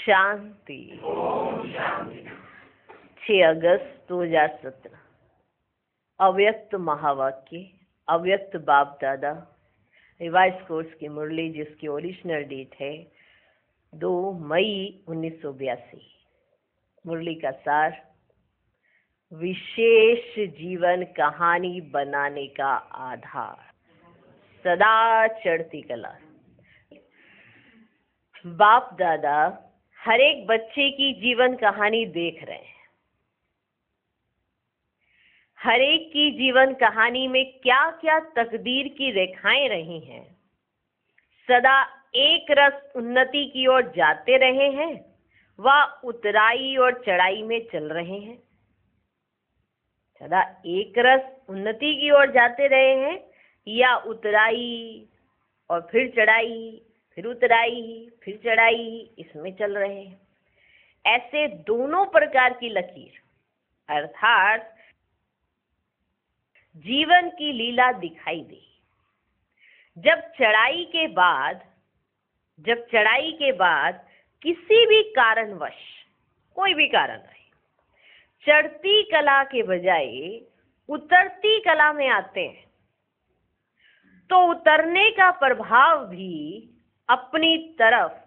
शांति। 6 अगस्त 2017। अव्यक्त महावाक्य, अव्यक्त बाप दादा, रिवाइज कोर्स की मुरली, जिसकी ओरिजिनल डेट है 2 मई 1982। मुरली का सार, विशेष जीवन कहानी बनाने का आधार, सदा चढ़ती कला। बाप दादा हर एक बच्चे की जीवन कहानी देख रहे हैं। हर एक की जीवन कहानी में क्या क्या तकदीर की रेखाएं रही हैं। सदा एक रस उन्नति की ओर जाते रहे हैं, वह उतराई और चढ़ाई में चल रहे हैं। सदा एक रस उन्नति की ओर जाते रहे हैं या उतराई और फिर चढ़ाई, फिर उतराई, फिर चढ़ाई, इसमें चल रहे हैं। ऐसे दोनों प्रकार की लकीर अर्थात जीवन की लीला दिखाई दे। जब चढ़ाई के बाद किसी भी कारणवश, कोई भी कारण रहे, चढ़ती कला के बजाय उतरती कला में आते हैं, तो उतरने का प्रभाव भी अपनी तरफ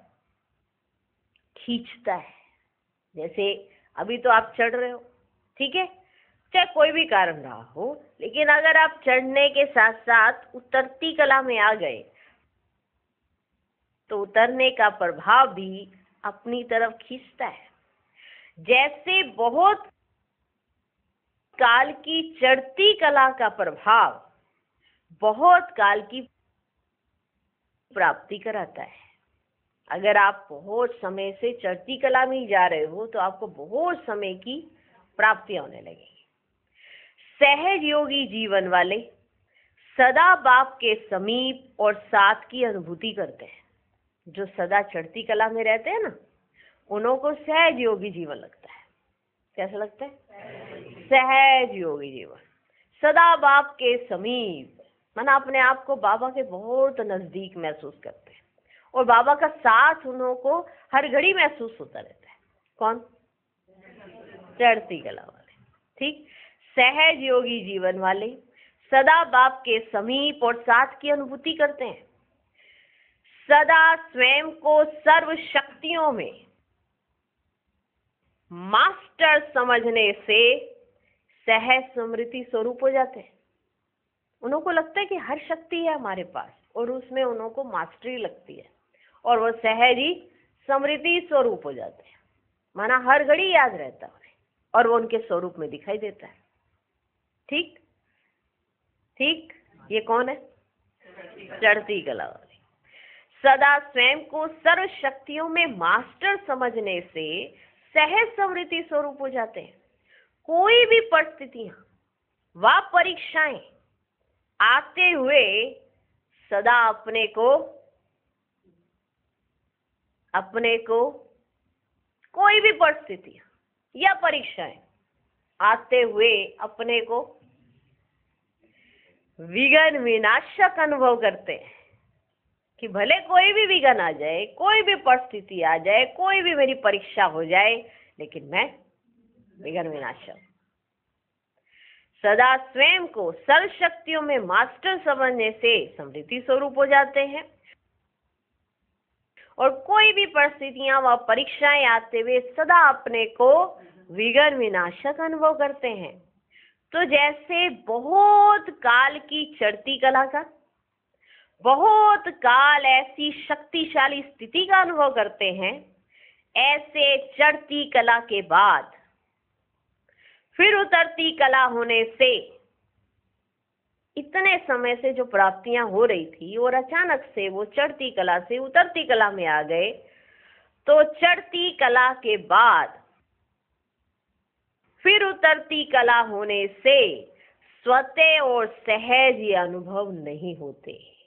खींचता है। जैसे अभी तो आप चढ़ रहे हो, ठीक है, चाहे कोई भी कारण रहा हो, लेकिन अगर आप चढ़ने के साथ साथ उतरती कला में आ गए तो उतरने का प्रभाव भी अपनी तरफ खींचता है। जैसे बहुत काल की चढ़ती कला का प्रभाव बहुत काल की प्राप्ति कराता है। अगर आप बहुत समय से चढ़ती कला में ही जा रहे हो तो आपको बहुत समय की प्राप्ति होने लगेगी। सहज योगी जीवन वाले सदा बाप के समीप और साथ की अनुभूति करते हैं। जो सदा चढ़ती कला में रहते हैं ना, उन्हों को सहज योगी जीवन लगता है। कैसा लगता है? सहज योगी जीवन। सदा बाप के समीप, माना अपने आप को बाबा के बहुत नजदीक महसूस करते हैं और बाबा का साथ उन्हों को हर घड़ी महसूस होता रहता है। कौन? चढ़ती कला वाले, ठीक। सहज योगी जीवन वाले सदा बाप के समीप और साथ की अनुभूति करते हैं। सदा स्वयं को सर्व शक्तियों में मास्टर समझने से सहज स्मृति स्वरूप हो जाते हैं। उन्हों को लगता है कि हर शक्ति है हमारे पास और उसमें उन्हों को मास्टरी लगती है और वो सहज ही स्मृति स्वरूप हो जाते हैं। माना हर घड़ी याद रहता है और वो उनके स्वरूप में दिखाई देता है। ठीक ठीक। ये कौन है? चढ़ती कला वाले। सदा स्वयं को सर्व शक्तियों में मास्टर समझने से सहज स्मृति स्वरूप हो जाते हैं। कोई भी परिस्थितियां व परीक्षाएं आते हुए सदा अपने को कोई भी परिस्थितियां या परीक्षाएं आते हुए अपने को विघ्न विनाशक अनुभव करते हैं कि भले कोई भी विघ्न आ जाए, कोई भी परिस्थिति आ जाए, कोई भी मेरी परीक्षा हो जाए, लेकिन मैं विघ्न विनाशक। सदा स्वयं को सर्व शक्तियों में मास्टर समझने से समृद्धि स्वरूप हो जाते हैं और कोई भी परिस्थितियां व परीक्षाएं आते हुए सदा अपने को विघ्न विनाशक अनुभव करते हैं। तो जैसे बहुत काल की चढ़ती कला का, बहुत काल ऐसी शक्तिशाली स्थिति का अनुभव करते हैं, ऐसे चढ़ती कला के बाद फिर उतरती कला होने से इतने समय से जो प्राप्तियां हो रही थी और अचानक से वो चढ़ती कला से उतरती कला में आ गए, तो चढ़ती कला के बाद फिर उतरती कला होने से स्वतः और सहज ये अनुभव नहीं होते।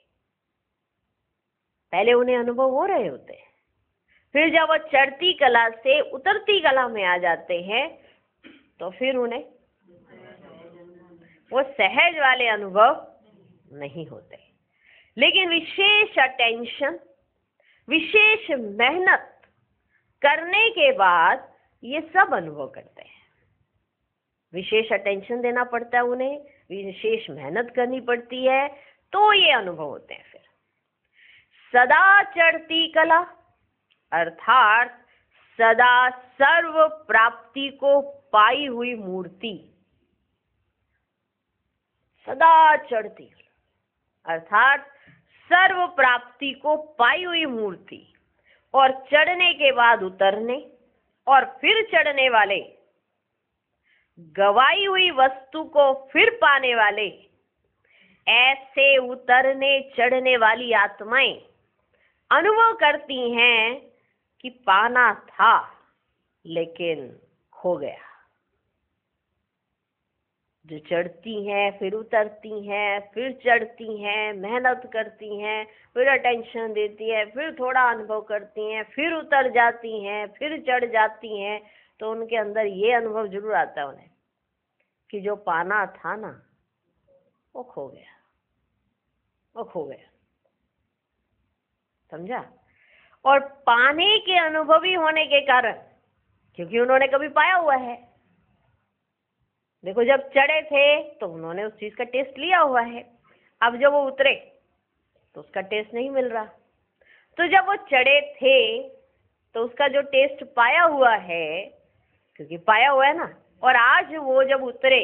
पहले उन्हें अनुभव हो रहे होते, फिर जब वो चढ़ती कला से उतरती कला में आ जाते हैं तो फिर उन्हें वो सहज वाले अनुभव नहीं होते। लेकिन विशेष अटेंशन, विशेष मेहनत करने के बाद ये सब अनुभव करते हैं। विशेष अटेंशन देना पड़ता है उन्हें, विशेष मेहनत करनी पड़ती है, तो ये अनुभव होते हैं। फिर सदा चढ़ती कला अर्थात सदा सर्व प्राप्ति को पाई हुई मूर्ति। सदा चढ़ती अर्थात सर्व प्राप्ति को पाई हुई मूर्ति, और चढ़ने के बाद उतरने और फिर चढ़ने वाले, गवाई हुई वस्तु को फिर पाने वाले, ऐसे उतरने चढ़ने वाली आत्माएं अनुभव करती हैं कि पाना था लेकिन खो गया। जो चढ़ती हैं, फिर उतरती हैं, फिर चढ़ती हैं, मेहनत करती हैं, फिर अटेंशन देती है, फिर थोड़ा अनुभव करती हैं, फिर उतर जाती हैं, फिर चढ़ जाती हैं, तो उनके अंदर ये अनुभव जरूर आता है उन्हें कि जो पाना था ना वो खो गया, वो खो गया। समझा? और पाने के अनुभवी होने के कारण, क्योंकि उन्होंने कभी पाया हुआ है, देखो जब चढ़े थे तो उन्होंने उस चीज का टेस्ट लिया हुआ है, अब जब वो उतरे तो उसका टेस्ट नहीं मिल रहा। तो जब वो चढ़े थे तो उसका जो टेस्ट पाया हुआ है, क्योंकि पाया हुआ है ना, और आज वो जब उतरे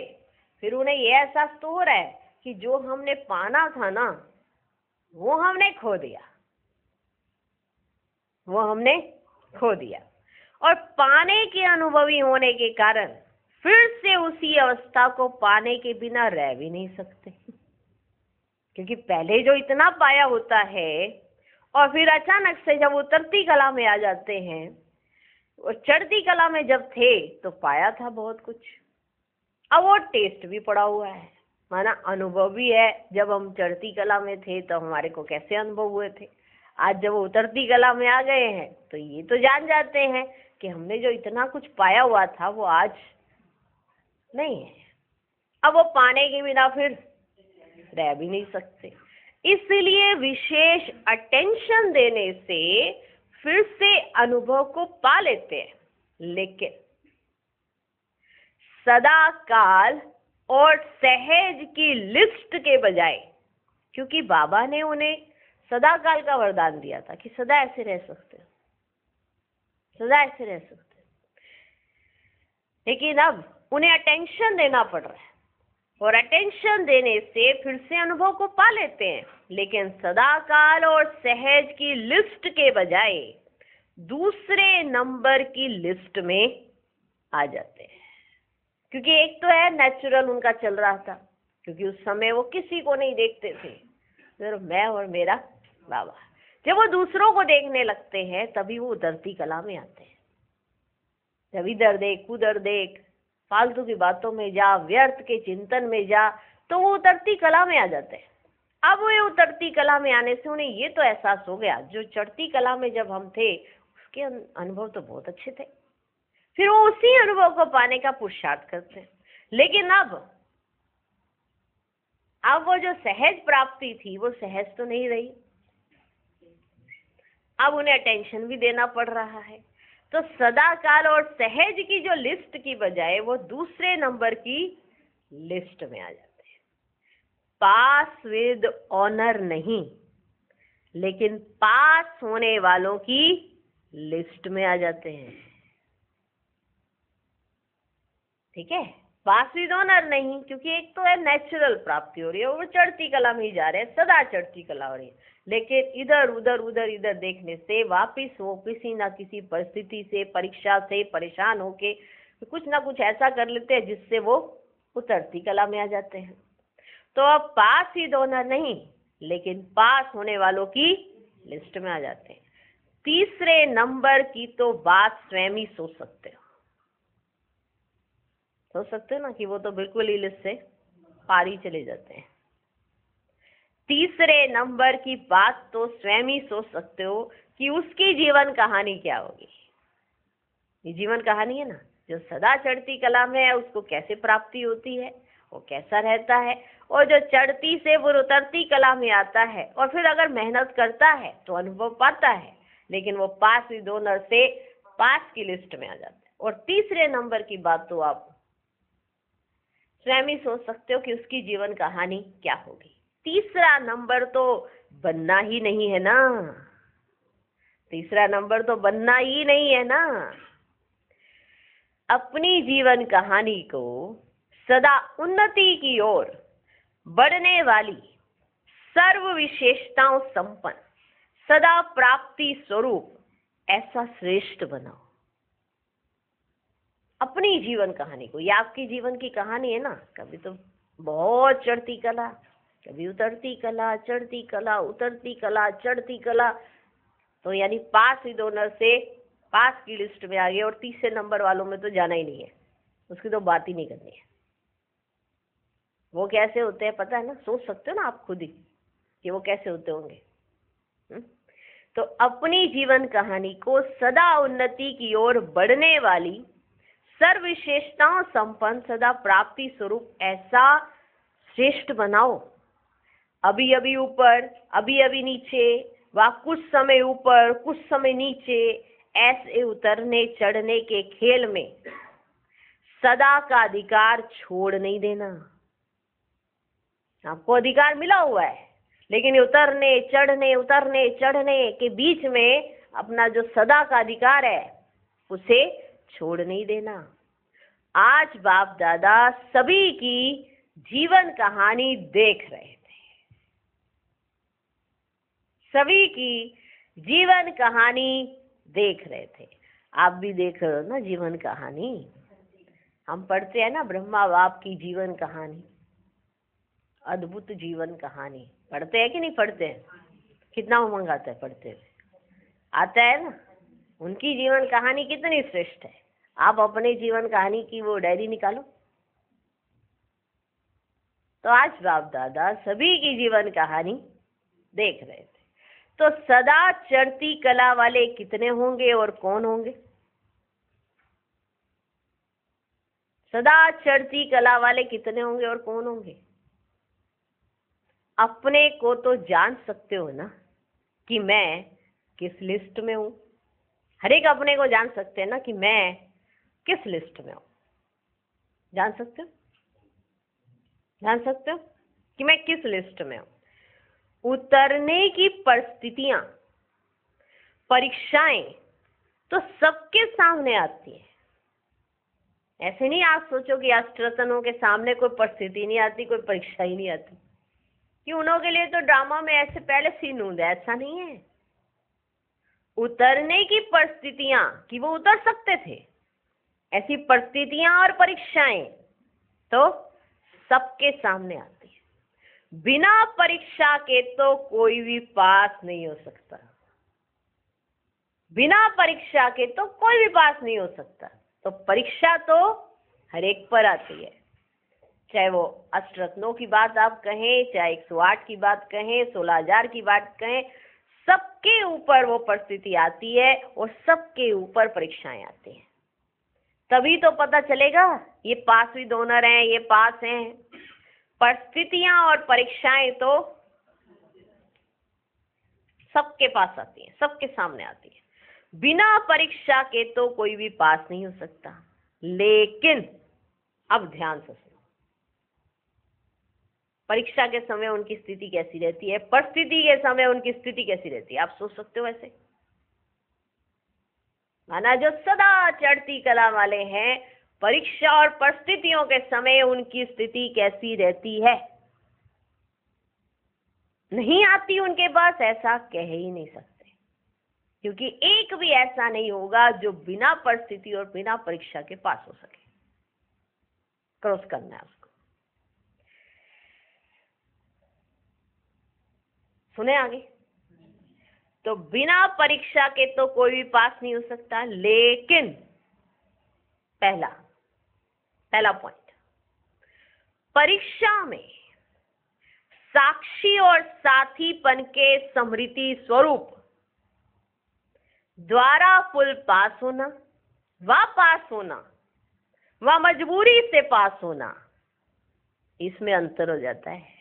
फिर उन्हें ये एहसास तो हो रहा है कि जो हमने पाना था ना वो हमने खो दिया, वो हमने खो दिया। और पाने के अनुभवी होने के कारण फिर से उसी अवस्था को पाने के बिना रह भी नहीं सकते, क्योंकि पहले जो इतना पाया होता है और फिर अचानक से जब उतरती कला में आ जाते हैं, और चढ़ती कला में जब थे तो पाया था बहुत कुछ, अब वो टेस्ट भी पड़ा हुआ है, माना अनुभव भी है। जब हम चढ़ती कला में थे तो हमारे को कैसे अनुभव हुए थे, आज जब वो उतरती कला में आ गए हैं तो ये तो जान जाते हैं कि हमने जो इतना कुछ पाया हुआ था वो आज नहीं है। अब वो पाने के बिना फिर रह भी नहीं सकते, इसलिए विशेष अटेंशन देने से फिर से अनुभव को पा लेते हैं। लेकिन सदा काल और सहज की लिस्ट के बजाय, क्योंकि बाबा ने उन्हें सदा काल का वरदान दिया था कि सदा ऐसे रह सकते हो, सदा ऐसे रह सकते हो, लेकिन अब उन्हें अटेंशन देना पड़ रहा है, और अटेंशन देने से फिर से अनुभव को पा लेते हैं। लेकिन सदा काल और सहज की लिस्ट के बजाय दूसरे नंबर की लिस्ट में आ जाते हैं, क्योंकि एक तो है नेचुरल उनका चल रहा था, क्योंकि उस समय वो किसी को नहीं देखते थे, सिर्फ मैं और मेरा बाबा। जब वो दूसरों को देखने लगते हैं तभी वो उतरती कला में आते हैं। जब इधर देख उधर देख, फालतू की बातों में जा, व्यर्थ के चिंतन में जा, तो वो उतरती कला में आ जाते हैं। अब वो उतरती कला में आने से उन्हें ये तो एहसास हो गया, जो चढ़ती कला में जब हम थे उसके अनुभव तो बहुत अच्छे थे, फिर वो उसी अनुभव को पाने का पुरुषार्थ करते हैं। लेकिन अब वो जो सहज प्राप्ति थी वो सहज तो नहीं रही, अब उन्हें अटेंशन भी देना पड़ रहा है। तो सदा काल और सहज की जो लिस्ट की बजाय वो दूसरे नंबर की लिस्ट में आ जाते हैं। पास विद ऑनर नहीं, लेकिन पास होने वालों की लिस्ट में आ जाते हैं। ठीक है, पास विद ऑनर नहीं, क्योंकि एक तो है नेचुरल प्राप्ति हो रही है, वो चढ़ती कला में ही जा रहे हैं, सदा चढ़ती कला हो रही है। लेकिन इधर उधर इधर देखने से वापिस वो किसी ना किसी परिस्थिति से, परीक्षा से परेशान होके कुछ ना कुछ ऐसा कर लेते हैं जिससे वो उतरती कला में आ जाते हैं। तो अब पास विद ऑनर नहीं, लेकिन पास होने वालों की लिस्ट में आ जाते हैं। तीसरे नंबर की तो बात स्वयं ही सोच सकते हो, सोच सकते हो ना कि वो तो बिल्कुल ही लिस्ट से पार ही चले जाते हैं। तीसरे नंबर की बात तो स्वयं ही सोच सकते हो कि उसकी जीवन कहानी क्या होगी। ये जीवन कहानी है ना, जो सदा चढ़ती कला में है उसको कैसे प्राप्ति होती है, वो कैसा रहता है, और जो चढ़ती से वो उतरती कला में आता है और फिर अगर मेहनत करता है तो अनुभव पाता है, लेकिन वो पास विद ऑनर से पास की लिस्ट में आ जाते हैं। और तीसरे नंबर की बात तो आप स्वयं ही सोच सकते हो कि उसकी जीवन कहानी क्या होगी। तीसरा नंबर तो बनना ही नहीं है ना, तीसरा नंबर तो बनना ही नहीं है ना। अपनी जीवन कहानी को सदा उन्नति की ओर बढ़ने वाली, सर्व विशेषताओं संपन्न, सदा प्राप्ति स्वरूप ऐसा श्रेष्ठ बनाओ। अपनी जीवन कहानी को, ये आपकी जीवन की कहानी है ना। कभी तो बहुत चढ़ती कला, कभी उतरती कला, चढ़ती कला, उतरती कला, चढ़ती कला, तो यानी पास विद ऑनर से पास की लिस्ट में आ गए और तीसरे नंबर वालों में तो जाना ही नहीं है, उसकी तो बात ही नहीं करनी है। वो कैसे होते हैं पता है ना, सोच सकते हो ना आप खुद ही कि वो कैसे होते होंगे। तो अपनी जीवन कहानी को सदा उन्नति की ओर बढ़ने वाली, सर्व विशेषताओं संपन्न, सदा प्राप्ति स्वरूप ऐसा श्रेष्ठ बनाओ। अभी अभी ऊपर, अभी अभी नीचे, व कुछ समय ऊपर कुछ समय नीचे, ऐसे उतरने चढ़ने के खेल में सदा का अधिकार छोड़ नहीं देना। आपको अधिकार मिला हुआ है, लेकिन उतरने चढ़ने के बीच में अपना जो सदा का अधिकार है उसे छोड़ नहीं देना। आज बाप दादा सभी की जीवन कहानी देख रहे थे, सभी की जीवन कहानी देख रहे थे। आप भी देख रहे हो ना जीवन कहानी। हम पढ़ते हैं ना ब्रह्मा बाप की जीवन कहानी, अद्भुत जीवन कहानी, पढ़ते हैं कि नहीं पढ़ते हैं? कितना उमंग आता है पढ़ते हुए, आता है ना। उनकी जीवन कहानी कितनी श्रेष्ठ है। आप अपने जीवन कहानी की वो डायरी निकालो। तो आज बाप दादा सभी की जीवन कहानी देख रहे थे। तो सदा चढ़ती कला वाले कितने होंगे और कौन होंगे? सदा चढ़ती कला वाले कितने होंगे और कौन होंगे? अपने को तो जान सकते हो ना कि मैं किस लिस्ट में हूं। हर एक अपने को जान सकते हैं ना कि मैं किस लिस्ट में हूं। जान सकते हो, जान सकते हो कि मैं किस लिस्ट में हूं। उतरने की परिस्थितियां, परीक्षाएं तो सबके सामने आती है। ऐसे नहीं आप सोचो कि अष्टरत्नों के सामने कोई परिस्थिति नहीं आती, कोई परीक्षा ही नहीं आती, कि उन्हों के लिए तो ड्रामा में ऐसे पहले सीन होंगे। ऐसा नहीं है। उतरने की परिस्थितियां कि वो उतर सकते थे, ऐसी परिस्थितियां और परीक्षाएं तो सबके सामने आती है। बिना परीक्षा के तो कोई भी पास नहीं हो सकता, बिना परीक्षा के तो कोई भी पास नहीं हो सकता। तो परीक्षा तो हर एक पर आती है, चाहे वो अष्टरत्नों की बात आप कहें, चाहे 108 की बात कहें, 16,000 की बात कहें, सबके ऊपर वो परिस्थिति आती है और सबके ऊपर परीक्षाएं आती हैं। तभी तो पता चलेगा ये पास विद ऑनर हैं, ये पास हैं। परिस्थितियां और परीक्षाएं तो सबके पास आती हैं, सबके सामने आती है। बिना परीक्षा के तो कोई भी पास नहीं हो सकता। लेकिन अब ध्यान से सुनो, परीक्षा के समय उनकी स्थिति कैसी रहती है, परिस्थिति के समय उनकी स्थिति कैसी रहती है, आप सोच सकते हो ऐसे। माना जो सदा चढ़ती कला वाले हैं, परीक्षा और परिस्थितियों के समय उनकी स्थिति कैसी रहती है? नहीं आती उनके पास, ऐसा कह ही नहीं सकते, क्योंकि एक भी ऐसा नहीं होगा जो बिना परिस्थिति और बिना परीक्षा के पास हो सके। क्रॉस करना है उसको। सुने आगे। तो बिना परीक्षा के तो कोई भी पास नहीं हो सकता। लेकिन पहला पॉइंट, परीक्षा में साक्षी और साथीपन के समृद्धि स्वरूप द्वारा फुल पास होना, व पास होना, व मजबूरी से पास होना, इसमें अंतर हो जाता है।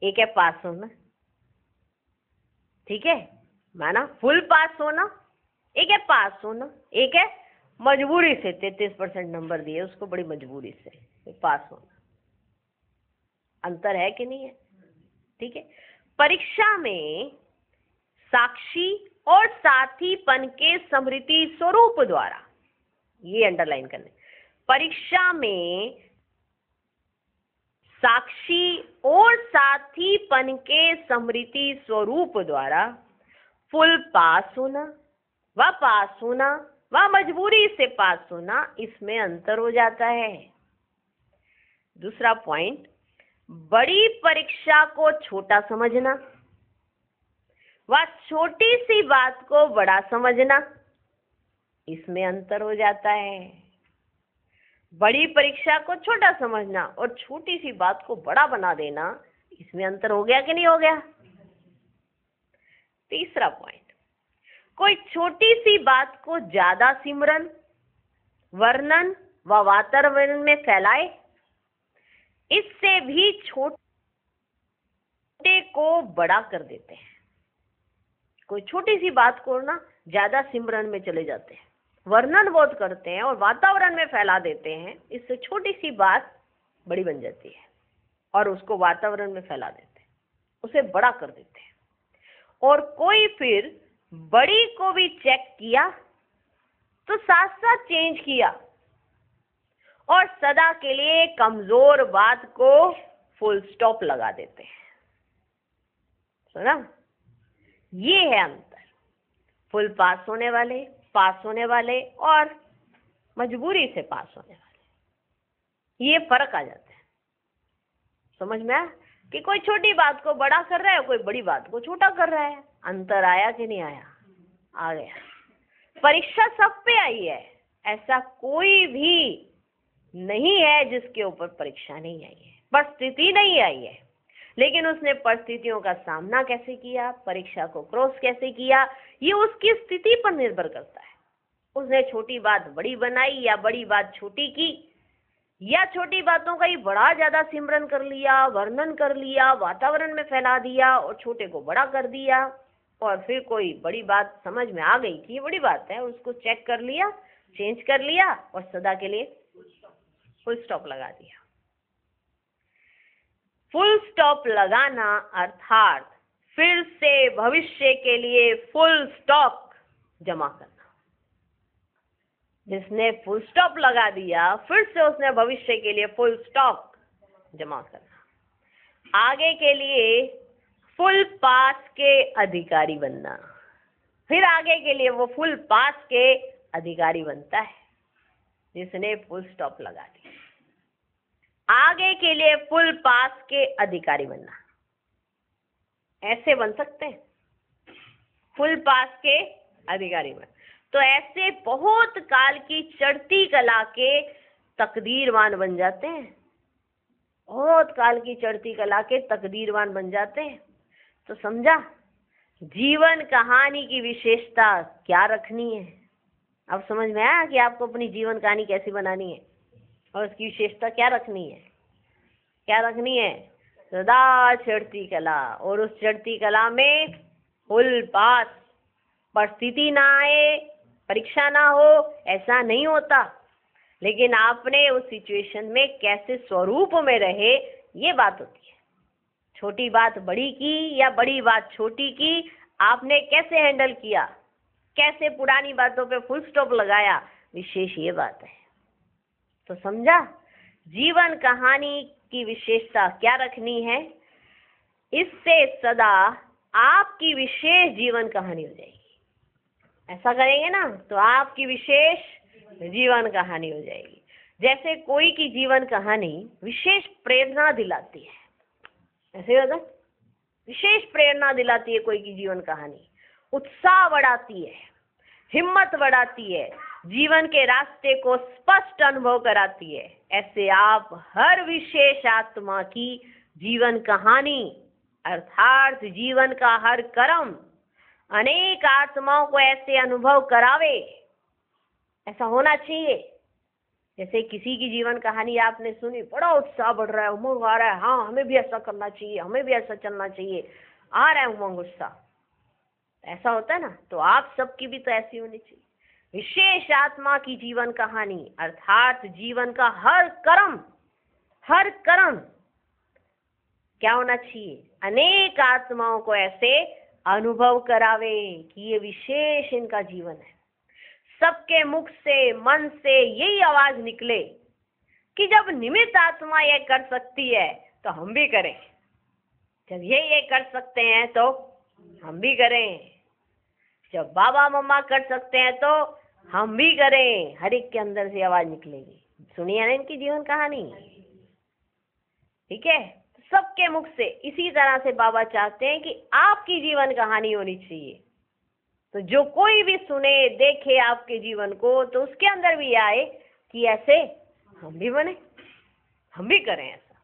एक है पास होना, ठीक है, माना फुल पास होना, एक है पास होना, एक है मजबूरी से 33% नंबर दिए उसको, बड़ी मजबूरी से पास होना। अंतर है कि नहीं है? ठीक है। परीक्षा में साक्षी और साथीपन के स्मृति स्वरूप द्वारा, ये अंडरलाइन करने, परीक्षा में साक्षी और साथीपन के स्मृति स्वरूप द्वारा फुल पास होना व पास होना व मजबूरी से पास होना, इसमें अंतर हो जाता है। दूसरा पॉइंट, बड़ी परीक्षा को छोटा समझना व छोटी सी बात को बड़ा समझना, इसमें अंतर हो जाता है। बड़ी परीक्षा को छोटा समझना और छोटी सी बात को बड़ा बना देना, इसमें अंतर हो गया कि नहीं हो गया? तीसरा पॉइंट, कोई छोटी सी बात को ज्यादा सिमरन, वर्णन व वातावरण में फैलाए, इससे भी छोटे को बड़ा कर देते हैं। कोई छोटी सी बात को ना ज्यादा सिमरन में चले जाते हैं, वर्णन बहुत करते हैं और वातावरण में फैला देते हैं, इससे छोटी सी बात बड़ी बन जाती है और उसको वातावरण में फैला देते हैं, उसे बड़ा कर देते हैं। और कोई फिर बड़ी को भी चेक किया तो साथ साथ चेंज किया और सदा के लिए कमजोर बात को फुल स्टॉप लगा देते हैं। सुना? ये है अंतर, फुल पास होने वाले, पास होने वाले और मजबूरी से पास होने वाले, ये फर्क आ जाता है। समझ में आया कि कोई छोटी बात को बड़ा कर रहा है, कोई बड़ी बात को छोटा कर रहा है। अंतर आया कि नहीं आया? आ गया। परीक्षा सब पे आई है, ऐसा कोई भी नहीं है जिसके ऊपर परीक्षा नहीं आई है, परिस्थिति नहीं आई है, लेकिन उसने परिस्थितियों का सामना कैसे किया, परीक्षा को क्रॉस कैसे किया, ये उसकी स्थिति पर निर्भर करता है। उसने छोटी बात बड़ी बनाई या बड़ी बात छोटी की, या छोटी बातों का ही बड़ा ज्यादा सिमरन कर लिया, वर्णन कर लिया, वातावरण में फैला दिया और छोटे को बड़ा कर दिया। और फिर कोई बड़ी बात समझ में आ गई कि ये बड़ी बात है, उसको चेक कर लिया, चेंज कर लिया और सदा के लिए फुल स्टॉप लगा दिया। फुल स्टॉप लगाना अर्थात फिर से भविष्य के लिए फुल स्टॉक जमा करना। जिसने फुल स्टॉप लगा दिया, फिर से उसने भविष्य के लिए फुल स्टॉक जमा करना। आगे के लिए फुल पास के अधिकारी बनना, फिर आगे के लिए वो फुल पास के अधिकारी बनता है जिसने फुल स्टॉप लगा दिया। आगे के लिए फुल पास के अधिकारी बनना, ऐसे बन सकते हैं फुल पास के अधिकारी बन। तो ऐसे बहुत काल की चढ़ती कला के तकदीरवान बन जाते हैं, बहुत काल की चढ़ती कला के तकदीरवान बन जाते हैं। तो समझा जीवन कहानी की विशेषता क्या रखनी है? अब समझ में आया कि आपको अपनी जीवन कहानी कैसी बनानी है और उसकी विशेषता क्या रखनी है? क्या रखनी है? सदा चढ़ती कला, और उस चढ़ती कला में फुल पास। परिस्थिति ना आए, परीक्षा ना हो, ऐसा नहीं होता, लेकिन आपने उस सिचुएशन में कैसे स्वरूप में रहे, ये बात होती है। छोटी बात बड़ी की या बड़ी बात छोटी की, आपने कैसे हैंडल किया, कैसे पुरानी बातों पे फुल स्टॉप लगाया, विशेष ये बात है। तो समझा जीवन कहानी की विशेषता क्या रखनी है? इससे सदा आपकी विशेष जीवन कहानी हो जाएगी। ऐसा करेंगे ना तो आपकी विशेष जीवन कहानी हो जाएगी। जैसे कोई की जीवन कहानी विशेष प्रेरणा दिलाती है, ऐसे होता, विशेष प्रेरणा दिलाती है कोई की जीवन कहानी, उत्साह बढ़ाती है, हिम्मत बढ़ाती है, जीवन के रास्ते को स्पष्ट अनुभव कराती है। ऐसे आप हर विशेष आत्मा की जीवन कहानी अर्थात जीवन का हर कर्म अनेक आत्माओं को ऐसे अनुभव करावे, ऐसा होना चाहिए। जैसे किसी की जीवन कहानी आपने सुनी, बड़ा उत्साह बढ़ रहा है, उमंग आ रहा है, हाँ हमें भी ऐसा करना चाहिए, हमें भी ऐसा चलना चाहिए, आ रहा है उमंग उत्साह, ऐसा होता है ना, तो आप सबकी भी तो ऐसी होनी चाहिए। विशेष आत्मा की जीवन कहानी अर्थात जीवन का हर कर्म क्या होना चाहिए, अनेक आत्माओं को ऐसे अनुभव करावे कि ये विशेष इनका जीवन है। सबके मुख से, मन से यही आवाज निकले कि जब निमित्त आत्मा ये कर सकती है तो हम भी करें, जब ये कर सकते हैं तो हम भी करें, जब बाबा मम्मा कर सकते हैं तो हम भी करें। हर एक के अंदर से आवाज निकलेगी। सुनिए ना इनकी जीवन कहानी, ठीक है। सबके मुख से इसी तरह से बाबा चाहते हैं कि आपकी जीवन कहानी होनी चाहिए। तो जो कोई भी सुने देखे आपके जीवन को, तो उसके अंदर भी आए कि ऐसे हम भी बने, हम भी करें ऐसा।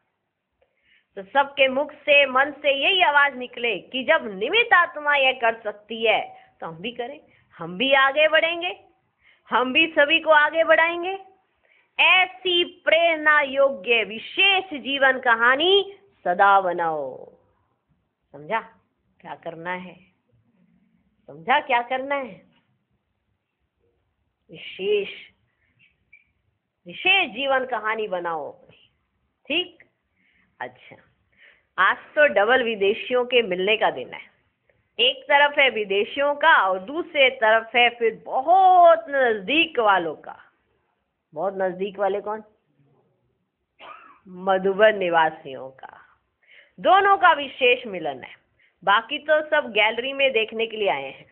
तो सबके मुख से, मन से यही आवाज निकले कि जब निमित्त आत्मा यह कर सकती है तो हम भी करें, हम भी आगे बढ़ेंगे, हम भी सभी को आगे बढ़ाएंगे। ऐसी प्रेरणा योग्य विशेष जीवन कहानी सदा बनाओ। समझा क्या करना है? समझा क्या करना है? विशेष जीवन कहानी बनाओ, ठीक। अच्छा, आज तो डबल विदेशियों के मिलने का दिन है। एक तरफ है विदेशियों का और दूसरे तरफ है फिर बहुत नजदीक वालों का। बहुत नजदीक वाले कौन? मधुबन निवासियों का। दोनों का विशेष मिलन है। बाकी तो सब गैलरी में देखने के लिए आए हैं।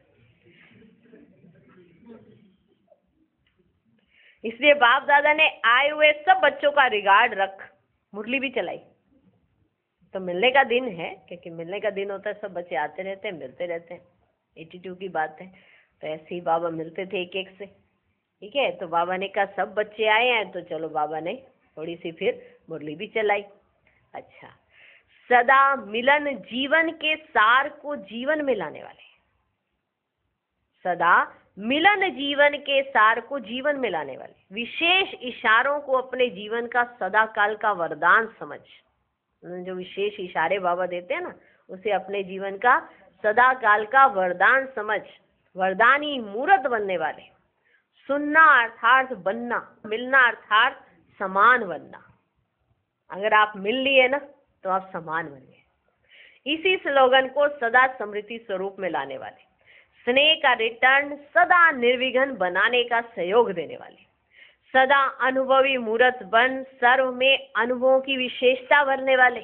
इसलिए बाप दादा ने आए हुए सब बच्चों का रिगार्ड रख मुरली भी चलाई। तो मिलने का दिन है, क्योंकि मिलने का दिन होता है, सब बच्चे आते रहते हैं, मिलते रहते हैं। 82 की बात है। तो ऐसे ही बाबा मिलते थे एक एक से, ठीक है। तो बाबा ने कहा सब बच्चे आए हैं तो चलो बाबा ने थोड़ी सी फिर मुरली भी चलाई। अच्छा, सदा मिलन जीवन के सार को जीवन में लाने वाले, सदा मिलन जीवन के सार को जीवन में लाने वाले, विशेष इशारों को अपने जीवन का सदा काल का वरदान समझ। जो विशेष इशारे बाबा देते हैं ना, उसे अपने जीवन का सदा काल का वरदान समझ, वरदानी मूर्त बनने वाले। सुनना अर्थात बनना, मिलना अर्थात समान बनना। अगर आप मिल लिए ना तो आप समान बन गए। इसी स्लोगन को सदा स्मृति स्वरूप में लाने वाले, स्नेह का रिटर्न सदा निर्विघ्न बनाने का सहयोग देने वाले, सदा अनुभवी मूर्त बन सर्व में अनुभवों की विशेषता भरने वाले,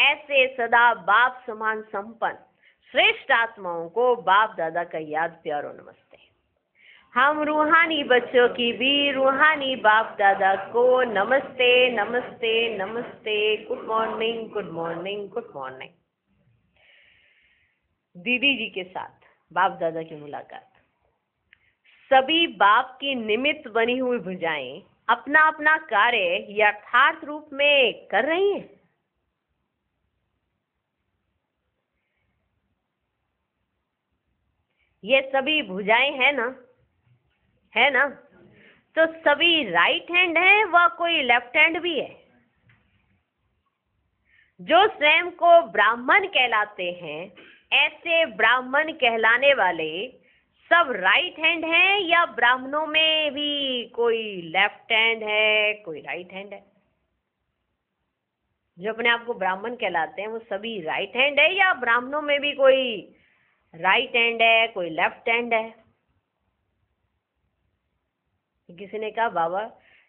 ऐसे सदा बाप समान संपन्न श्रेष्ठ आत्माओं को बाप दादा का याद प्यारो नमस्ते। हम रूहानी बच्चों की भी रूहानी बाप दादा को नमस्ते नमस्ते नमस्ते। Good morning good morning good morning. दीदी जी के साथ बाप दादा की मुलाकात। सभी बाप की निमित्त बनी हुई भुजाएं अपना अपना कार्य यथार्थ रूप में कर रही हैं। ये सभी भुजाएं है ना, है ना? तो सभी राइट हैंड है व कोई लेफ्ट हैंड भी है। जो स्वयं को ब्राह्मण कहलाते हैं, ऐसे ब्राह्मण कहलाने वाले सब राइट हैंड हैं या ब्राह्मणों में भी कोई लेफ्ट हैंड है, कोई राइट हैंड है? जो अपने आप को ब्राह्मण कहलाते हैं वो सभी राइट हैंड है या ब्राह्मणों में भी कोई राइट हैंड है, कोई लेफ्ट हैंड है? किसी ने कहा बाबा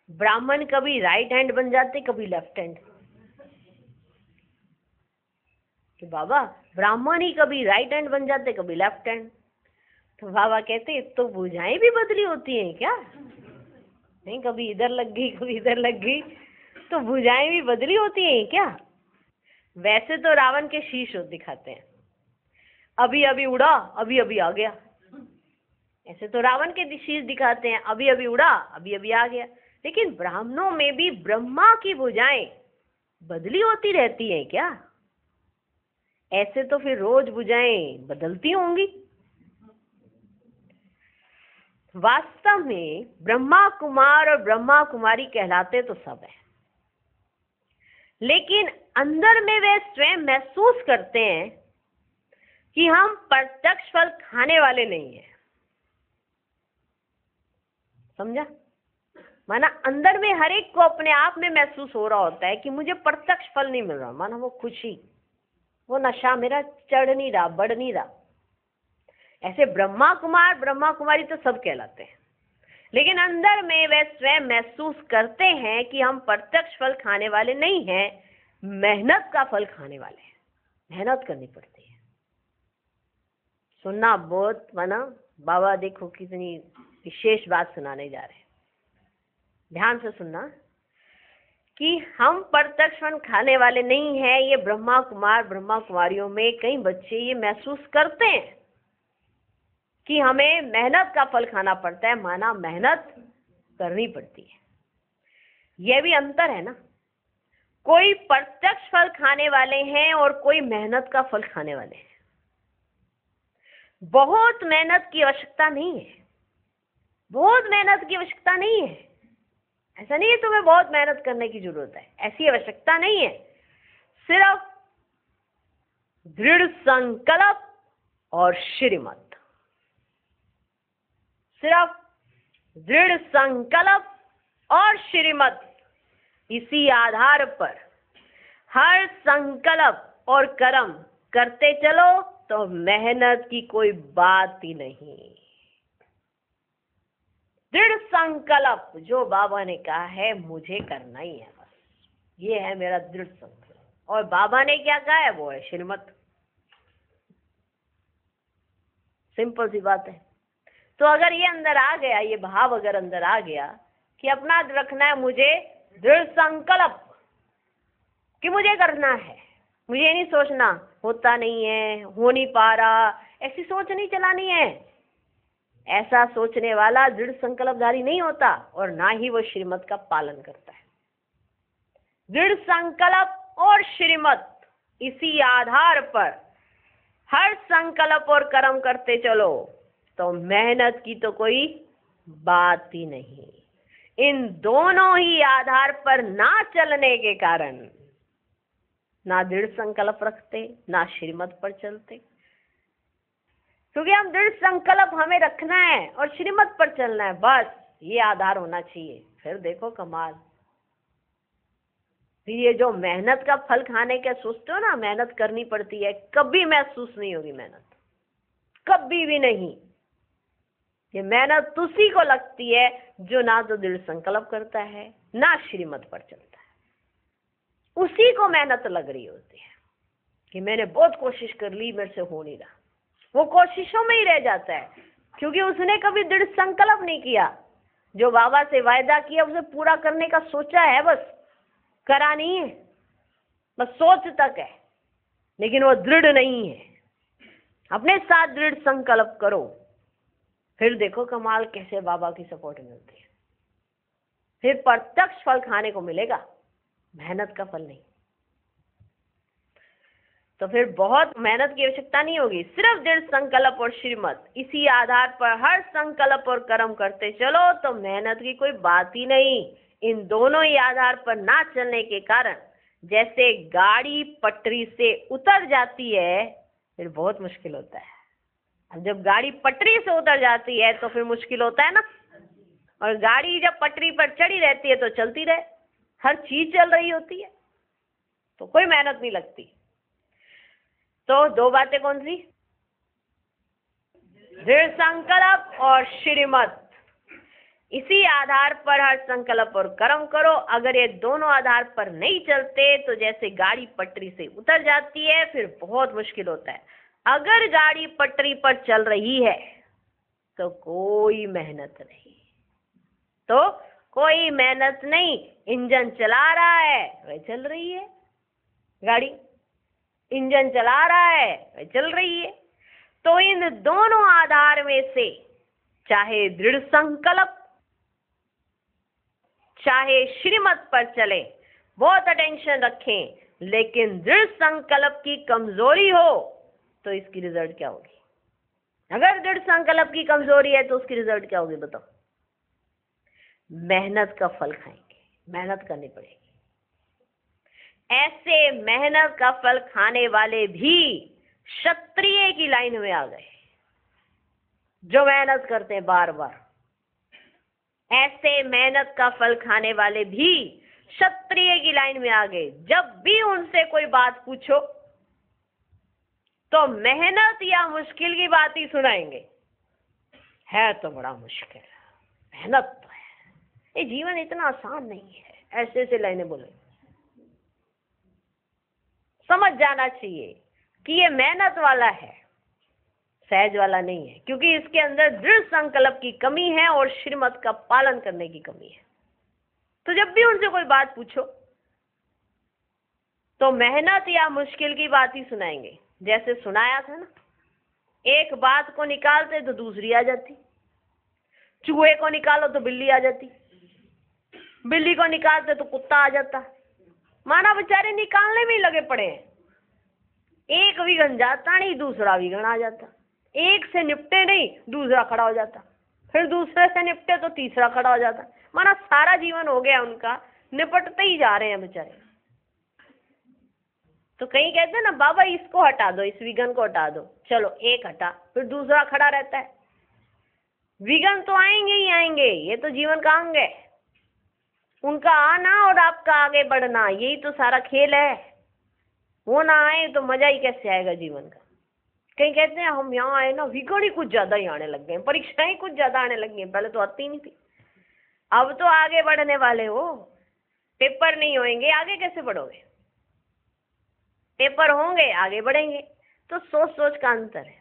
ब्राह्मण कभी राइट हैंड बन जाते, कभी लेफ्ट हैंड। कि बाबा ब्राह्मण ही कभी राइट हैंड बन जाते, कभी लेफ्ट हैंड। तो बाबा कहते तो भुजाएं भी बदली होती हैं क्या? नहीं, कभी इधर लग गई, कभी इधर लग गई, तो भुजाएं भी बदली होती हैं क्या? वैसे तो रावण के शीश दिखाते हैं, अभी अभी उड़ा, अभी अभी आ गया। ऐसे तो रावण के शीश दिखाते हैं, अभी अभी उड़ा, अभी अभी आ गया। लेकिन ब्राह्मणों में भी ब्रह्मा की भुजाएं बदली होती रहती हैं क्या? ऐसे तो फिर रोज भुजाएं बदलती होंगी। वास्तव में ब्रह्मा कुमार और ब्रह्मा कुमारी कहलाते तो सब है, लेकिन अंदर में वे स्वयं महसूस करते हैं कि हम प्रत्यक्ष फल खाने वाले नहीं हैं। समझा? माना अंदर में हर एक को अपने आप में महसूस हो रहा होता है कि मुझे प्रत्यक्ष फल नहीं मिल रहा, माना वो खुशी, वो नशा मेरा चढ़ नहीं रहा, बढ़ नहीं रहा। ऐसे ब्रह्मा कुमार ब्रह्मा कुमारी तो सब कहलाते हैं, लेकिन अंदर में वे स्वयं महसूस करते हैं कि हम प्रत्यक्ष फल खाने वाले नहीं हैं, मेहनत का फल खाने वाले हैं। मेहनत करनी पड़ती है। सुनना बहुत, माना बाबा देखो कितनी विशेष बात सुनाने जा रहे हैं, ध्यान से सुनना कि हम प्रत्यक्ष फल खाने वाले नहीं हैं। ये ब्रह्मा कुमार ब्रह्मा कुमारियों में कई बच्चे ये महसूस करते हैं कि हमें मेहनत का फल खाना पड़ता है, माना मेहनत करनी पड़ती है। यह भी अंतर है ना, कोई प्रत्यक्ष फल खाने वाले हैं और कोई मेहनत का फल खाने वाले हैं। बहुत मेहनत की आवश्यकता नहीं है, बहुत मेहनत की आवश्यकता नहीं है। ऐसा नहीं है तुम्हें बहुत मेहनत करने की जरूरत है, ऐसी आवश्यकता नहीं है। सिर्फ दृढ़ संकल्प और श्रीमत, सिर्फ दृढ़ संकल्प और श्रीमत, इसी आधार पर हर संकल्प और कर्म करते चलो तो मेहनत की कोई बात ही नहीं। दृढ़ संकल्प, जो बाबा ने कहा है मुझे करना ही है, बस ये है मेरा दृढ़ संकल्प। और बाबा ने क्या कहा है वो है श्रीमत। सिंपल सी बात है। तो अगर ये अंदर आ गया, ये भाव अगर अंदर आ गया कि अपना रखना है मुझे दृढ़ संकल्प कि मुझे करना है, मुझे नहीं सोचना होता नहीं है, हो नहीं पा रहा, ऐसी सोच नहीं चलानी है। ऐसा सोचने वाला दृढ़ संकल्पधारी नहीं होता और ना ही वो श्रीमत का पालन करता है। दृढ़ संकल्प और श्रीमत, इसी आधार पर हर संकल्प और कर्म करते चलो तो मेहनत की तो कोई बात ही नहीं। इन दोनों ही आधार पर ना चलने के कारण ना दृढ़ संकल्प रखते, ना श्रीमत पर चलते। क्योंकि हम दृढ़ संकल्प हमें रखना है और श्रीमत पर चलना है, बस ये आधार होना चाहिए। फिर देखो कमाल। फिर ये जो मेहनत का फल खाने के सोचते हो ना, मेहनत करनी पड़ती है, कभी महसूस नहीं होगी मेहनत, कभी भी नहीं। ये मेहनत उसी को लगती है जो ना तो दृढ़ संकल्प करता है ना श्रीमत पर चलता है। उसी को मेहनत लग रही होती है कि मैंने बहुत कोशिश कर ली, मेरे से हो नहीं रहा। वो कोशिशों में ही रह जाता है क्योंकि उसने कभी दृढ़ संकल्प नहीं किया। जो बाबा से वायदा किया उसे पूरा करने का सोचा है, बस करा नहीं है, बस सोच तक है, लेकिन वो दृढ़ नहीं है। अपने साथ दृढ़ संकल्प करो, फिर देखो कमाल कैसे बाबा की सपोर्ट मिलती है। फिर प्रत्यक्ष फल खाने को मिलेगा, मेहनत का फल नहीं। तो फिर बहुत मेहनत की आवश्यकता नहीं होगी, सिर्फ दृढ़ संकल्प और श्रीमत, इसी आधार पर हर संकल्प और कर्म करते चलो तो मेहनत की कोई बात ही नहीं। इन दोनों ही आधार पर ना चलने के कारण जैसे गाड़ी पटरी से उतर जाती है फिर बहुत मुश्किल होता है। अब जब गाड़ी पटरी से उतर जाती है तो फिर मुश्किल होता है ना, और गाड़ी जब पटरी पर चढ़ी रहती है तो चलती रहे, हर चीज चल रही होती है तो कोई मेहनत नहीं लगती। तो दो बातें कौन सी? दृढ़ संकल्प और श्रीमत, इसी आधार पर हर संकल्प और कर्म करो। अगर ये दोनों आधार पर नहीं चलते तो जैसे गाड़ी पटरी से उतर जाती है फिर बहुत मुश्किल होता है। अगर गाड़ी पटरी पर चल रही है तो कोई मेहनत नहीं, तो कोई मेहनत नहीं। इंजन चला रहा है वह चल रही है, गाड़ी इंजन चला रहा है वह चल रही है। तो इन दोनों आधार में से चाहे दृढ़ संकल्प चाहे श्रीमत पर चले, बहुत अटेंशन रखें, लेकिन दृढ़ संकल्प की कमजोरी हो तो इसकी रिजल्ट क्या होगी? अगर दृढ़ संकल्प की कमजोरी है तो उसकी रिजल्ट क्या होगी बताओ? मेहनत का फल खाएंगे, मेहनत करनी पड़ेगी। ऐसे मेहनत का फल खाने वाले भी क्षत्रिय की लाइन में आ गए, जो मेहनत करते हैं बार बार। ऐसे मेहनत का फल खाने वाले भी क्षत्रिय की लाइन में आ गए। जब भी उनसे कोई बात पूछो तो मेहनत या मुश्किल की बात ही सुनाएंगे। है तो बड़ा मुश्किल, मेहनत तो है, ये जीवन इतना आसान नहीं है, ऐसे ऐसे लाइनें बोले। समझ जाना चाहिए कि ये मेहनत वाला है, सहज वाला नहीं है, क्योंकि इसके अंदर दृढ़ संकल्प की कमी है और श्रीमत का पालन करने की कमी है। तो जब भी उनसे कोई बात पूछो तो मेहनत या मुश्किल की बात ही सुनाएंगे। जैसे सुनाया था ना, एक बात को निकालते तो दूसरी आ जाती, चूहे को निकालो तो बिल्ली आ जाती, बिल्ली को निकालते तो कुत्ता आ जाता। माना बेचारे निकालने में ही लगे पड़े हैं, एक विघन जाता नहीं दूसरा विघन आ जाता, एक से निपटे नहीं दूसरा खड़ा हो जाता, फिर दूसरे से निपटे तो तीसरा खड़ा हो जाता। माना सारा जीवन हो गया उनका, निपटते ही जा रहे हैं बेचारे। तो कहीं कहते हैं ना, बाबा इसको हटा दो, इस विघन को हटा दो, चलो एक हटा, फिर दूसरा खड़ा रहता है। विघन तो आएंगे ही आएंगे, ये तो जीवन का अंग है, उनका आना और आपका आगे बढ़ना, यही तो सारा खेल है। वो ना आए तो मजा ही कैसे आएगा जीवन का। कहीं कहते हैं हम यहाँ आए ना, विघन ही कुछ ज्यादा ही आने लग गए, परीक्षाएं कुछ ज्यादा आने लग गई, पहले तो आती नहीं थी, अब तो आगे बढ़ने वाले हो। पेपर नहीं होंगे आगे कैसे बढ़ोगे, पेपर होंगे आगे बढ़ेंगे। तो सोच सोच का अंतर है।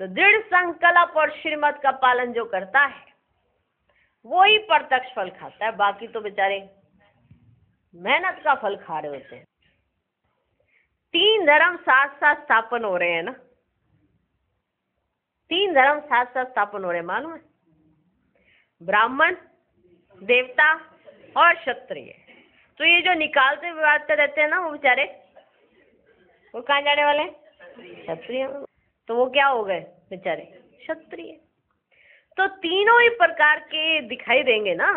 तो दृढ़ संकल्प और श्रीमत का पालन जो करता है वो ही प्रत्यक्ष फल खाता है, बाकी तो बेचारे मेहनत का फल खा रहे होते हैं। 3 धर्म साथ साथ स्थापन हो रहे हैं ना, 3 धर्म साथ साथ स्थापन हो रहे हैं, मालूम है? ब्राह्मण, देवता और क्षत्रिय। तो ये जो निकालते विवादते रहते हैं ना, वो बेचारे वो कहाँ जाने वाले हैं? क्षत्रिय। तो वो क्या हो गए बेचारे? क्षत्रिय। तो तीनों ही प्रकार के दिखाई देंगे ना।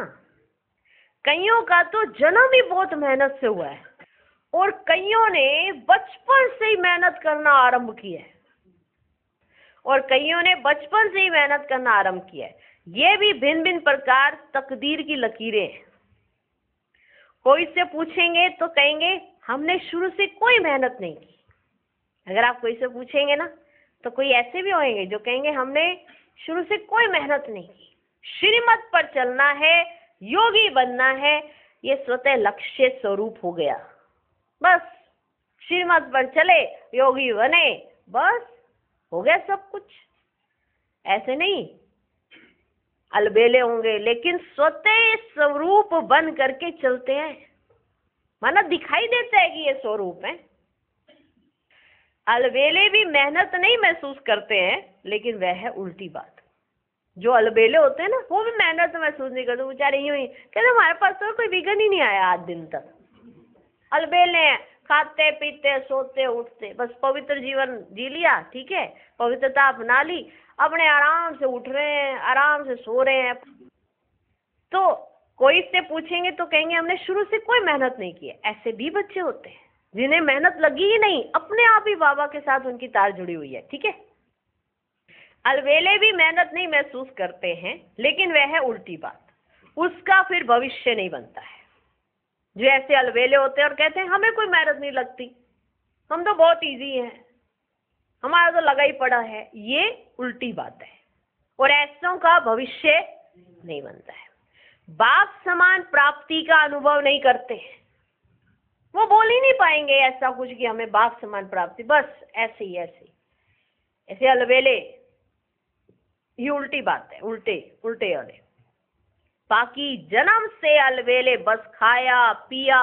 कईयों का तो जन्म ही बहुत मेहनत से हुआ है और कईयों ने बचपन से ही मेहनत करना आरंभ किया है, और कईयों ने बचपन से ही मेहनत करना आरंभ किया है। ये भी भिन्न भिन्न प्रकार तकदीर की लकीरें हैं। कोई से पूछेंगे तो कहेंगे हमने शुरू से कोई मेहनत नहीं की। अगर आप कोई से पूछेंगे ना, तो कोई ऐसे भी होंगे जो कहेंगे हमने शुरू से कोई मेहनत नहीं की, श्रीमत पर चलना है, योगी बनना है, ये स्वतः लक्ष्य स्वरूप हो गया। बस श्रीमत पर चले, योगी बने, बस हो गया सब कुछ। ऐसे नहीं अलबेले होंगे, लेकिन स्वतः स्वरूप बन करके चलते हैं। माना दिखाई देता है कि ये स्वरूप है। अलबेले भी मेहनत नहीं महसूस करते हैं, लेकिन वह है उल्टी बात। जो अलबेले होते हैं ना, वो भी मेहनत महसूस नहीं करते, बेचारे यूं ही कहते हमारे पास तो कोई विघन ही नहीं आया आज दिन तक। अलबेले हैं, खाते पीते सोते उठते, बस पवित्र जीवन जी लिया, ठीक है, पवित्रता अपना ली, अपने आराम से उठ रहे हैं, आराम से सो रहे हैं। तो कोई से पूछेंगे तो कहेंगे हमने शुरू से कोई मेहनत नहीं की है। ऐसे भी बच्चे होते हैं जिन्हें मेहनत लगी ही नहीं, अपने आप ही बाबा के साथ उनकी तार जुड़ी हुई है, ठीक है। अलबेले भी मेहनत नहीं महसूस करते हैं, लेकिन वह है उल्टी बात, उसका फिर भविष्य नहीं बनता है। जो ऐसे अलबेले होते हैं और कहते हैं हमें कोई मेहनत नहीं लगती, हम तो बहुत इजी हैं, हमारा तो लगा ही पड़ा है, ये उल्टी बात है और ऐसों का भविष्य नहीं बनता है। बाप समान प्राप्ति का अनुभव नहीं करते हैं, वो बोल ही नहीं पाएंगे ऐसा कुछ कि हमें बाप समान प्राप्ति, बस ऐसे ही ऐसे अलबेले। ये उल्टी बात है, उल्टे वाले। बाकी जन्म से अलबेले बस खाया पिया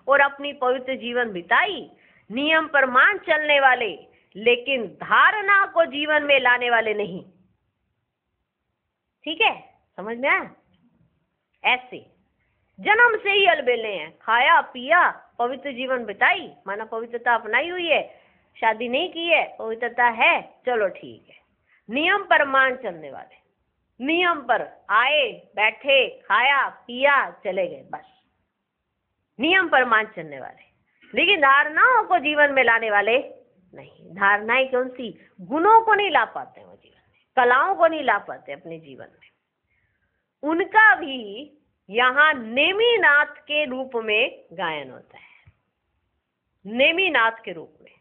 और अपनी पवित्र जीवन बिताई, नियम पर मान चलने वाले, लेकिन धारणा को जीवन में लाने वाले नहीं। ठीक है, समझ में आया? ऐसे जन्म से ही अलबेले हैं, खाया पिया पवित्र जीवन बिताई, माना पवित्रता अपनाई हुई है, शादी नहीं की है, पवित्रता है, चलो ठीक है। नियम पर मान चलने वाले, नियम पर आए बैठे खाया पिया चले गए, बस नियम पर मान चलने वाले, लेकिन धारणाओं को जीवन में लाने वाले नहीं। धारणाएं कौन सी? गुणों को नहीं ला पाते वो जीवन में, कलाओं को नहीं ला पाते अपने जीवन में। उनका भी यहाँ नेमिनाथ के रूप में गायन होता है, नेमिनाथ के रूप में।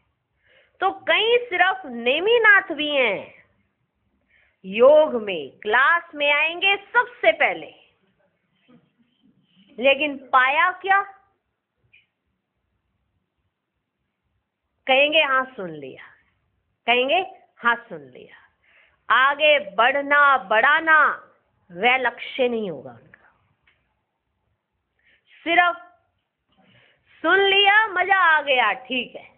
तो कई सिर्फ नेमिनाथ भी हैं, योग में क्लास में आएंगे सबसे पहले, लेकिन पाया क्या? कहेंगे हाँ सुन लिया, कहेंगे हाँ सुन लिया, आगे बढ़ना बढ़ाना वह लक्ष्य नहीं होगा उनका। सिर्फ सुन लिया, मजा आ गया, ठीक है,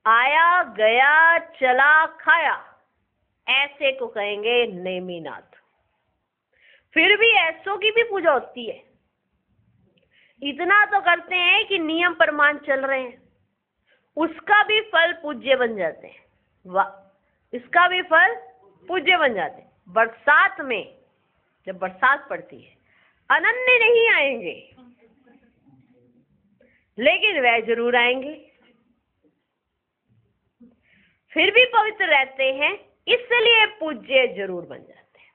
आया गया चला खाया, ऐसे को कहेंगे नेमिनाथ। फिर भी ऐसों की भी पूजा होती है, इतना तो करते हैं कि नियम प्रमाण चल रहे हैं, उसका भी फल पूज्य बन जाते हैं। वाह, इसका भी फल पूज्य बन जाते हैं। बरसात में जब बरसात पड़ती है, अनन्य नहीं आएंगे, लेकिन वह जरूर आएंगे, फिर भी पवित्र रहते हैं, इसलिए पूज्य जरूर बन जाते हैं।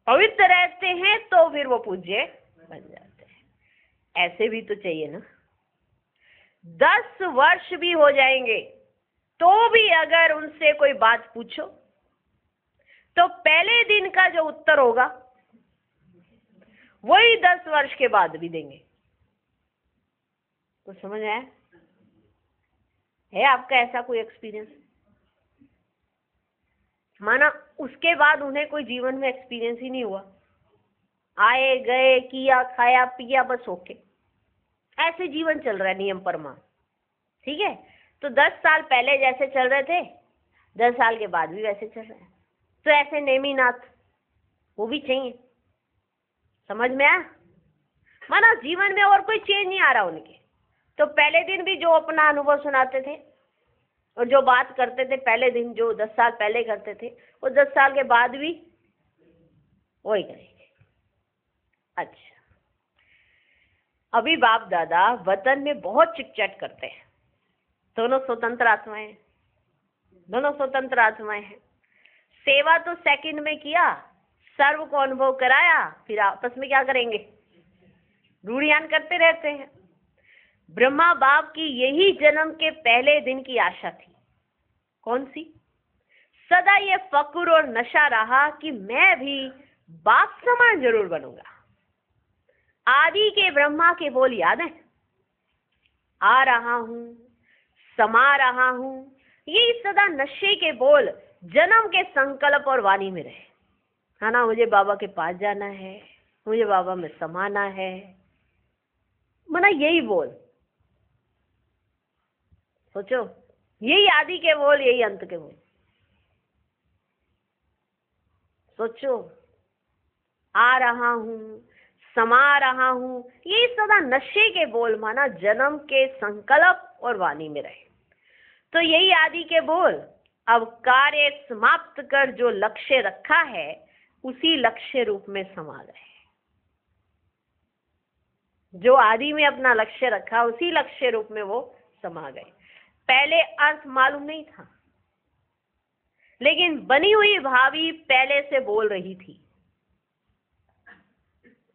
पवित्र रहते हैं तो फिर वो पूज्य बन जाते हैं। ऐसे भी तो चाहिए ना। 10 वर्ष भी हो जाएंगे तो भी अगर उनसे कोई बात पूछो तो पहले दिन का जो उत्तर होगा वही 10 वर्ष के बाद भी देंगे। तो समझ आया? है आपका ऐसा कोई एक्सपीरियंस? माना उसके बाद उन्हें कोई जीवन में एक्सपीरियंस ही नहीं हुआ, आए गए, किया खाया पिया, बस ओके, ऐसे जीवन चल रहा है नियम प्रमाण। ठीक है, तो 10 साल पहले जैसे चल रहे थे 10 साल के बाद भी वैसे चल रहे हैं। तो ऐसे नेमिनाथ वो भी चाहिए। समझ में आया? माना जीवन में और कोई चेंज नहीं आ रहा उनके, तो पहले दिन भी जो अपना अनुभव सुनाते थे और जो बात करते थे पहले दिन, जो 10 साल पहले करते थे, वो 10 साल के बाद भी वही करेंगे। अच्छा, अभी बाप दादा वतन में बहुत चिकचट करते हैं, दोनों स्वतंत्र आत्माएं, दोनों स्वतंत्र आत्माएं हैं। सेवा तो सेकंड में किया, सर्व को अनुभव कराया, फिर आपस में क्या करेंगे? रूढ़ियान करते रहते हैं। ब्रह्मा बाप की यही जन्म के पहले दिन की आशा थी। कौन सी? सदा ये फक्र और नशा रहा कि मैं भी बाप समान जरूर बनूंगा। आदि के ब्रह्मा के बोल याद है? आ रहा हूं, समा रहा हूं, यही सदा नशे के बोल जन्म के संकल्प और वाणी में रहे, है ना। मुझे बाबा के पास जाना है, मुझे बाबा में समाना है, मना यही बोल। सोचो, यही आदि के बोल, यही अंत के बोल। सोचो, आ रहा हूं, समा रहा हूं, यही सदा नशे के बोल माना जन्म के संकल्प और वाणी में रहे। तो यही आदि के बोल अब कार्य समाप्त कर जो लक्ष्य रखा है उसी लक्ष्य रूप में समा गए। जो आदि में अपना लक्ष्य रखा उसी लक्ष्य रूप में वो समा गए। पहले अर्थ मालूम नहीं था, लेकिन बनी हुई भावी पहले से बोल रही थी।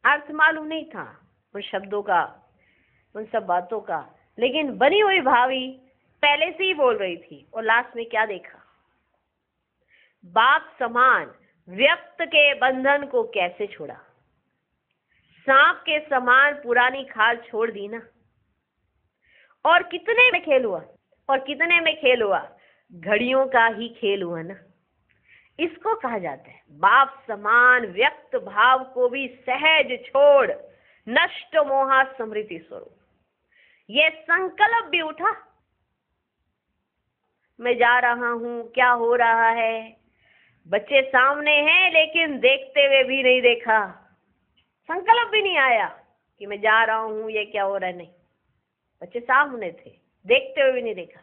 अर्थ मालूम नहीं था उन शब्दों का, उन सब बातों का, लेकिन बनी हुई भावी पहले से ही बोल रही थी। और लास्ट में क्या देखा? बाप समान व्यक्त के बंधन को कैसे छोड़ा। सांप के समान पुरानी खाल छोड़ दी ना। और कितने में खेल हुआ, और कितने में खेल हुआ? घड़ियों का ही खेल हुआ ना। इसको कहा जाता है बाप समान व्यक्त भाव को भी सहज छोड़ नष्ट मोहा स्मृति स्वरूप। ये संकल्प भी उठा, मैं जा रहा हूं, क्या हो रहा है, बच्चे सामने हैं लेकिन देखते हुए भी नहीं देखा, संकल्प भी नहीं आया कि मैं जा रहा हूं, ये क्या हो रहा है, नहीं, बच्चे सामने थे, देखते हुए भी नहीं देखा,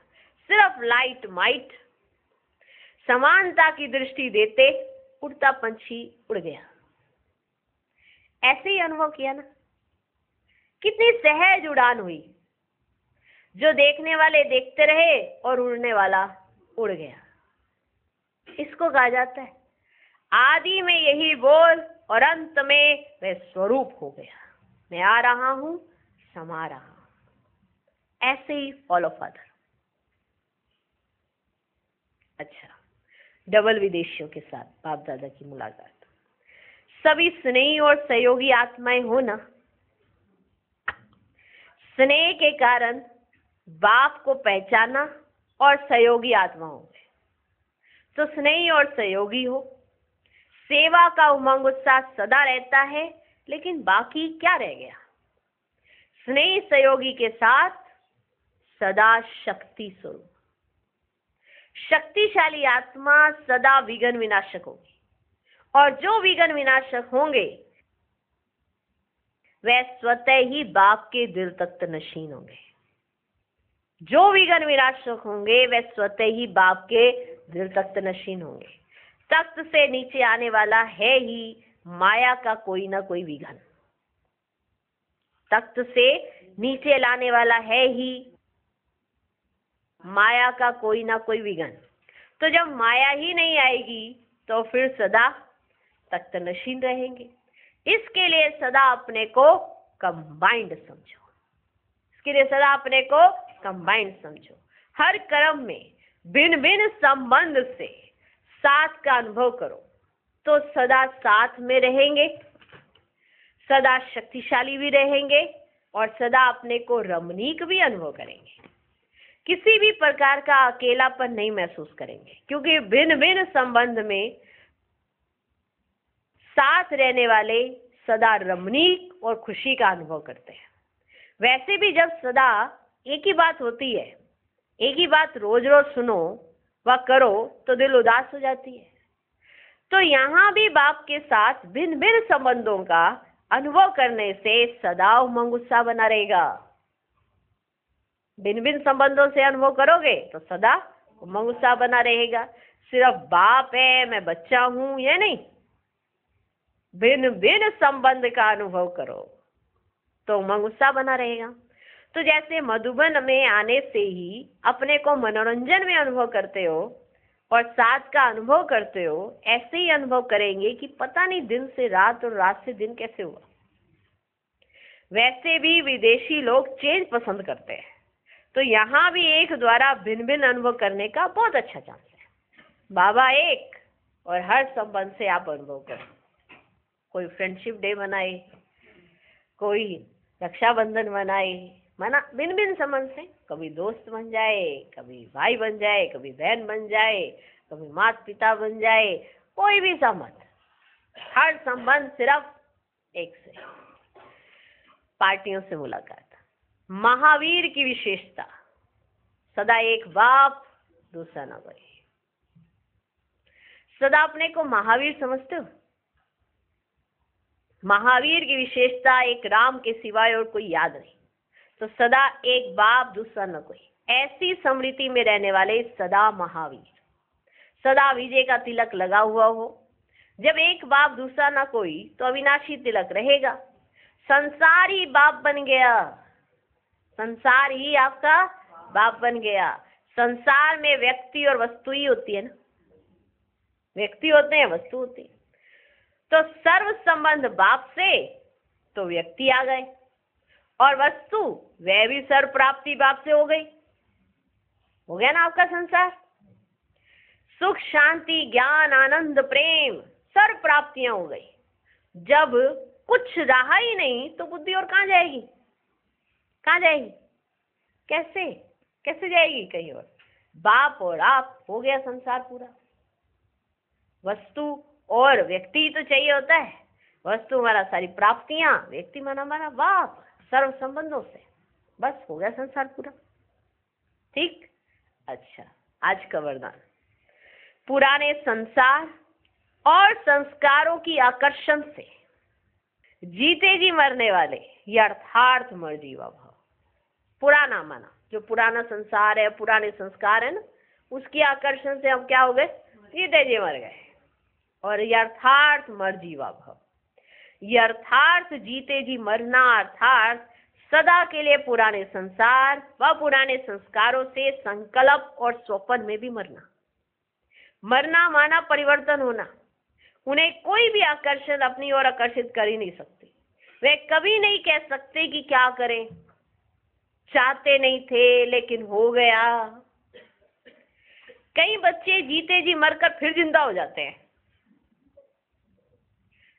सिर्फ लाइट माइट समानता की दृष्टि देते उड़ता पंछी उड़ गया। ऐसे ही अनुभव किया ना, कितनी सहज उड़ान हुई। जो देखने वाले देखते रहे और उड़ने वाला उड़ गया। इसको कहा जाता है आदि में यही बोल और अंत में वह स्वरूप हो गया। मैं आ रहा हूं, समा रहा हूं। ऐसे ही फॉलो फादर। अच्छा, डबल विदेशियों के साथ बाप दादा की मुलाकात। सभी स्नेही और सहयोगी आत्माएं हो ना। स्नेह के कारण बाप को पहचाना और सहयोगी आत्माओं में, तो स्नेही और सहयोगी हो। सेवा का उमंग उत्साह सदा रहता है, लेकिन बाकी क्या रह गया? स्नेही सहयोगी के साथ सदा शक्ति स्वरूप। शक्तिशाली आत्मा सदा विघ्न विनाशक होगी, और जो विघ्न विनाशक होंगे वह स्वतः ही बाप के दिल तख्त नशीन होंगे। जो विघ्न विनाशक होंगे वह स्वतः ही बाप के दिल तख्त नशीन होंगे। तख्त से नीचे आने वाला है ही माया का कोई ना कोई विघ्न। तख्त से नीचे लाने वाला है ही माया का कोई ना कोई विघ्न। तो जब माया ही नहीं आएगी तो फिर सदा तख्त नशीन रहेंगे। इसके लिए सदा अपने को कंबाइंड समझो। इसके लिए सदा अपने को कंबाइंड समझो। हर कर्म में भिन्न भिन्न संबंध से साथ का अनुभव करो तो सदा साथ में रहेंगे, सदा शक्तिशाली भी रहेंगे और सदा अपने को रमणीक भी अनुभव करेंगे। किसी भी प्रकार का अकेलापन नहीं महसूस करेंगे, क्योंकि भिन्न भिन्न संबंध में साथ रहने वाले सदा रमणीक और खुशी का अनुभव करते हैं। वैसे भी जब सदा एक ही बात होती है, एक ही बात रोज रोज सुनो व करो तो दिल उदास हो जाती है। तो यहाँ भी बाप के साथ भिन्न भिन्न संबंधों का अनुभव करने से सदा उमंग उत्साह बना रहेगा। भिन्न भिन्न संबंधों से अनुभव करोगे तो सदा उमंग उत्साह बना रहेगा। सिर्फ बाप है, मैं बच्चा हूं, ये नहीं, भिन्न भिन्न संबंध का अनुभव करो तो उमंग उत्साह बना रहेगा। तो जैसे मधुबन में आने से ही अपने को मनोरंजन में अनुभव करते हो और साथ का अनुभव करते हो, ऐसे ही अनुभव करेंगे कि पता नहीं दिन से रात और रात से दिन कैसे हुआ। वैसे भी विदेशी लोग चेंज पसंद करते हैं, तो यहाँ भी एक द्वारा भिन्न भिन्न अनुभव करने का बहुत अच्छा चांस है। बाबा एक और हर संबंध से आप अनुभव करें। कोई फ्रेंडशिप डे मनाए, कोई रक्षाबंधन मनाए, माना भिन्न भिन्न संबंध से, कभी दोस्त बन जाए, कभी भाई बन जाए, कभी बहन बन जाए, कभी माता पिता बन जाए, कोई भी संबंध, हर संबंध सिर्फ एक से। पार्टियों से मुलाकात। महावीर की विशेषता, सदा एक बाप दूसरा ना कोई। सदा अपने को महावीर समझते हो? महावीर की विशेषता एक राम के सिवाय और कोई याद नहीं। तो सदा एक बाप दूसरा न कोई, ऐसी स्मृति में रहने वाले सदा महावीर। सदा विजय का तिलक लगा हुआ हो। जब एक बाप दूसरा न कोई तो अविनाशी तिलक रहेगा। संसार ही बाप बन गया, संसार ही आपका बाप बन गया। संसार में व्यक्ति और वस्तु ही होती है ना, व्यक्ति होते हैं, वस्तु होती है। तो सर्व संबंध बाप से तो व्यक्ति आ गए, और वस्तु वह भी सर्व प्राप्ति बाप से हो गई। हो गया ना आपका संसार। सुख शांति ज्ञान आनंद प्रेम सर्व प्राप्तियां हो गई। जब कुछ रहा ही नहीं तो बुद्धि और कहाँ जाएगी? कहाँ जाएगी? कैसे कैसे जाएगी कहीं और? बाप और आप हो गया संसार पूरा। वस्तु और व्यक्ति तो चाहिए होता है। वस्तु हमारा सारी प्राप्तियां, व्यक्ति माना हमारा बाप, सर्व संबंधों से, बस हो गया संसार पूरा। ठीक। अच्छा, आज का वरदान। पुराने संसार और संस्कारों की आकर्षण से जीते जी मरने वाले यथार्थ मर जीवा भाव। पुराना माना जो पुराना संसार है, पुराने संस्कार है ना, उसकी आकर्षण से हम क्या हो गए? जीते जी मर गए। और यथार्थ मर जीवा भाव, यथार्थ जीते जी मरना अर्थात सदा के लिए पुराने संसार व पुराने संस्कारों से संकल्प और स्वप्न में भी मरना। मरना माना परिवर्तन होना। उन्हें कोई भी आकर्षण अपनी ओर आकर्षित कर ही नहीं सकते। वे कभी नहीं कह सकते कि क्या करें, चाहते नहीं थे लेकिन हो गया। कई बच्चे जीते जी मरकर फिर जिंदा हो जाते हैं।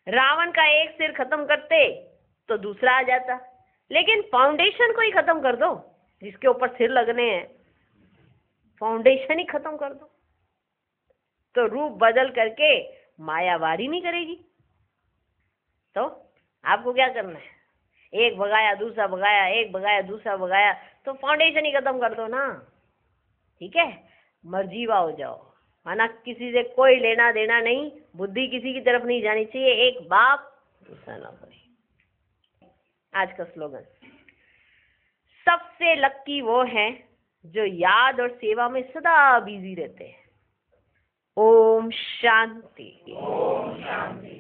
रावण का एक सिर खत्म करते तो दूसरा आ जाता, लेकिन फाउंडेशन को ही खत्म कर दो जिसके ऊपर सिर लगने हैं, फाउंडेशन ही खत्म कर दो तो रूप बदल करके मायावारी नहीं करेगी। तो आपको क्या करना है? एक भगाया दूसरा भगाया, एक भगाया दूसरा भगाया, तो फाउंडेशन ही खत्म कर दो ना। ठीक है, मर्जीवा हो जाओ, माना किसी से कोई लेना देना नहीं, बुद्धि किसी की तरफ नहीं जानी चाहिए, एक बाप दूसरा ना बने। आज का स्लोगन, सबसे लक्की वो हैं जो याद और सेवा में सदा बिजी रहते हैं। ओम शांति। ओम शांति।